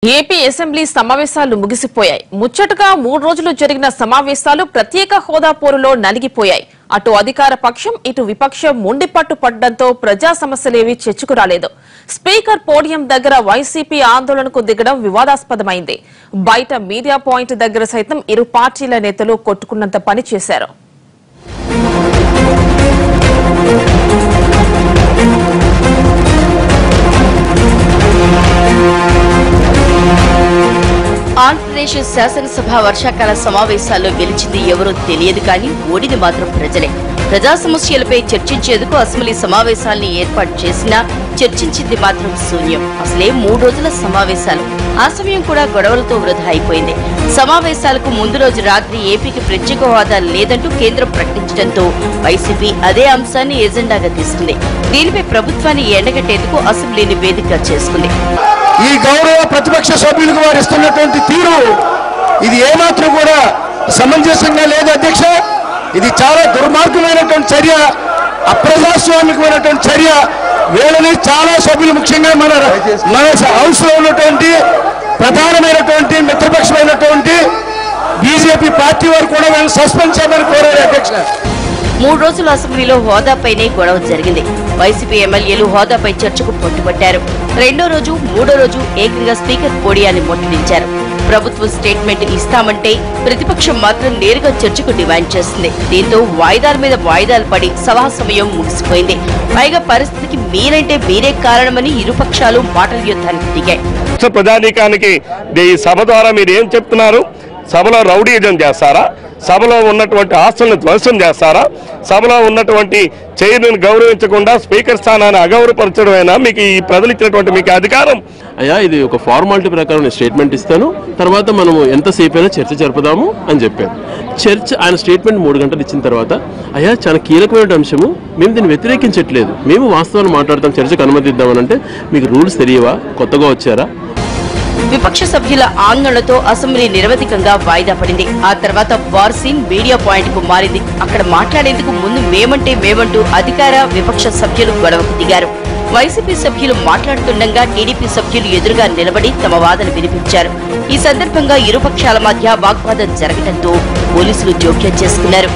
AP assembly సమావేశాలు ముగిసిపోయాయి. ముచ్చటగా 3 రోజులు జరిగిన సమావేశాలు ప్రత్యేక హోదా పోరులో నలిగిపోయాయి. అటు అధికార పక్షం ఇటు విపక్షం ముండిపట్టు పడడంతో ప్రజా సమస్యలేవీ చర్చకు రాలేదు. స్పీకర్ పోడియం దగ్గర వైసీపీ ఆందోళనకు దిగడం వివాదాస్పదమైంది. బయట మీడియా పాయింట్ దగ్గర సైతం ఇరు పార్టీల నేతలు కొట్టుకున్నంత పని చేశారు. ఆంధ్రప్రదేశ్ శాసనసభ వర్షాకాల సమావేశాల్లో గెలిచింది ఎవరో తెలియదు కానీ ఓడిది మాత్రం ప్రజలే. ప్రజా సమస్యలపై చర్చించేందుకు అసెంబ్లీ సమావేశాల్ని ఏర్పాటు చేసినా చర్చించింది మాత్రం శూన్యం. అసలే 3 రోజుల సమావేశాలు, ఆ సమయం కూడా గొడవలతో వృధా అయిపోయింది. సమావేశాలకు ముందు రోజు రాత్రి ఏపీకి ప్రత్యేక హోదా లేదంటూ కేంద్రం ప్రకటించడంతో వైసీపీ అదే అంశాన్ని ఎజెండాగా తీసుకుంది. దీనిపై ప్రభుత్వాన్ని ఎండగట్టేందుకు అసెంబ్లీని వేదికగా చేసుకుంది. ఈ గౌరవ ప్రతిపక్ష సభ్యులకు వారు ఇస్తున్నటువంటి తీరు ఇది ఏమాత్రం కూడా సమంజసంగా లేదు అధ్యక్ష. ఇది చాలా దుర్మార్గమైనటువంటి చర్య, అప్రజాస్వామికమైనటువంటి చర్య. వీళ్ళని చాలా సభ్యులు, ముఖ్యంగా మన హౌస్ లో ఉన్నటువంటి ప్రధానమైనటువంటి మిత్రపక్షమైనటువంటి బీజేపీ పార్టీ వారు కూడా వీళ్ళని సస్పెండ్ చేయమని కోరారు అధ్యక్ష. 3 రోజుల అసెంబ్లీలో హోదాపైనే గొడవ జరిగింది. వైసీపీ ఎమ్మెల్యేలు హోదాపై చర్చకు పట్టుబట్టారు. 2వ రోజు 3వ రోజు ఏకంగా స్పీకర్ పోడియాన్ని ముట్టడించారు. ప్రభుత్వం స్టేట్మెంట్ ఇస్తామంటే ప్రతిపక్షం మాత్రం నేరుగా చర్చకు డిమాండ్ చేస్తుంది. దీంతో వాయిదాల మీద వాయిదాలు పడి సభా సమయం ముగిసిపోయింది. పైగా పరిస్థితికి మీరంటే మీరే కారణమని ఇరుపక్షాలు మాటల యుద్ధానికి దిగాయి. ప్రజానీకానికి ఈ సభ ద్వారా మీరు ఏం చెప్తున్నారు? సభలో రౌడీజం చేస్తారా? సభలో ఉన్నటువంటి ఆస్తులను ధ్వంసం చేస్తారా? సభలో ఉన్నటువంటి చైర్మన్ గౌరవించకుండా స్పీకర్ స్థానాన్ని అగౌరవపరచడమైనా మీకు ఈ ప్రజలు ఇచ్చినటువంటి మీకు అధికారం? అయ్యా, ఇది ఒక ఫార్మాలిటీ ప్రకారం నేను స్టేట్మెంట్ ఇస్తాను, తర్వాత మనము ఎంతసేపు అయినా చర్చ జరుపుదాము అని చెప్పాను. ఆయన స్టేట్మెంట్ 3 గంటలు ఇచ్చిన తర్వాత, అయ్యా చాలా కీలకమైన అంశము, మేము దీన్ని వ్యతిరేకించట్లేదు, మేము వాస్తవాన్ని మాట్లాడతాం, చర్చకు అనుమతిద్దామని అంటే మీకు రూల్స్ తెలియవా? కొత్తగా వచ్చారా? విపక్ష సభ్యుల ఆందోళనతో అసెంబ్లీ నిరవధికంగా వాయిదా పడింది. ఆ తర్వాత వార్ సీన్ మీడియా పాయింట్ కు మారింది. అక్కడ మాట్లాడేందుకు ముందు మేమంటే మేమంటూ అధికార విపక్ష సభ్యులు గొడవకు దిగారు. వైసీపీ సభ్యులు మాట్లాడుతుండగా టీడీపీ సభ్యులు ఎదురుగా నిలబడి తమ వాదన వినిపించారు. ఈ సందర్భంగా ఇరుపక్షాల మధ్య వాగ్వాదం జరగడంతో పోలీసులు జోక్యం చేసుకున్నారు.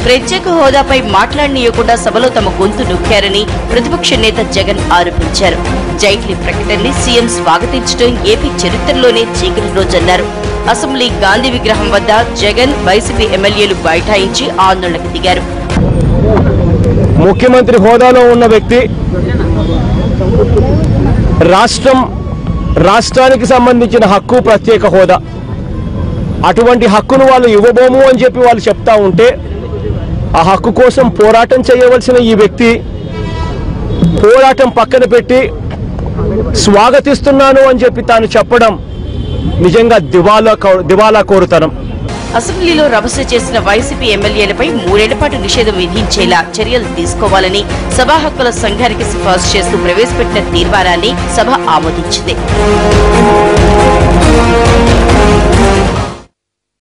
ప్రత్యేక హోదాపై మాట్లాడనీయకుండా సభలో తమ గొంతు నొక్కారని ప్రతిపక్ష నేత జగన్ ఆరోపించారు. జైట్లీ ప్రకటనని సీఎం స్వాగతించడం ఏపీ చరిత్రలోనే చీకటి రోజన్నారు. అసెంబ్లీ గాంధీ విగ్రహం వద్ద జగన్, వైసీపీ ఎమ్మెల్యేలు బైఠాయించి ఆందోళనకు దిగారు. ముఖ్యమంత్రి హోదాలో ఉన్న వ్యక్తి రాష్ట్రానికి సంబంధించిన హక్కు ప్రత్యేక హోదా, అటువంటి హక్కును వాళ్ళు ఇవ్వబోము అని చెప్పి వాళ్ళు చెప్తా ఉంటే, ఆ హక్కు కోసం పోరాటం చేయవలసిన ఈ వ్యక్తి పోరాటం పక్కన పెట్టి స్వాగతిస్తున్నాను అని చెప్పి తాను చెప్పడం నిజంగా దివాలా కోరుతనం. అసెంబ్లీలో రభస చేసిన వైసీపీ ఎమ్మెల్యేలపై 3 ఏళ్ల పాటు నిషేధం విధించేలా చర్యలు తీసుకోవాలని సభా హక్కుల సంఘానికి సిఫార్సు చేస్తూ ప్రవేశపెట్టిన తీర్మానాన్ని సభ ఆమోదించింది.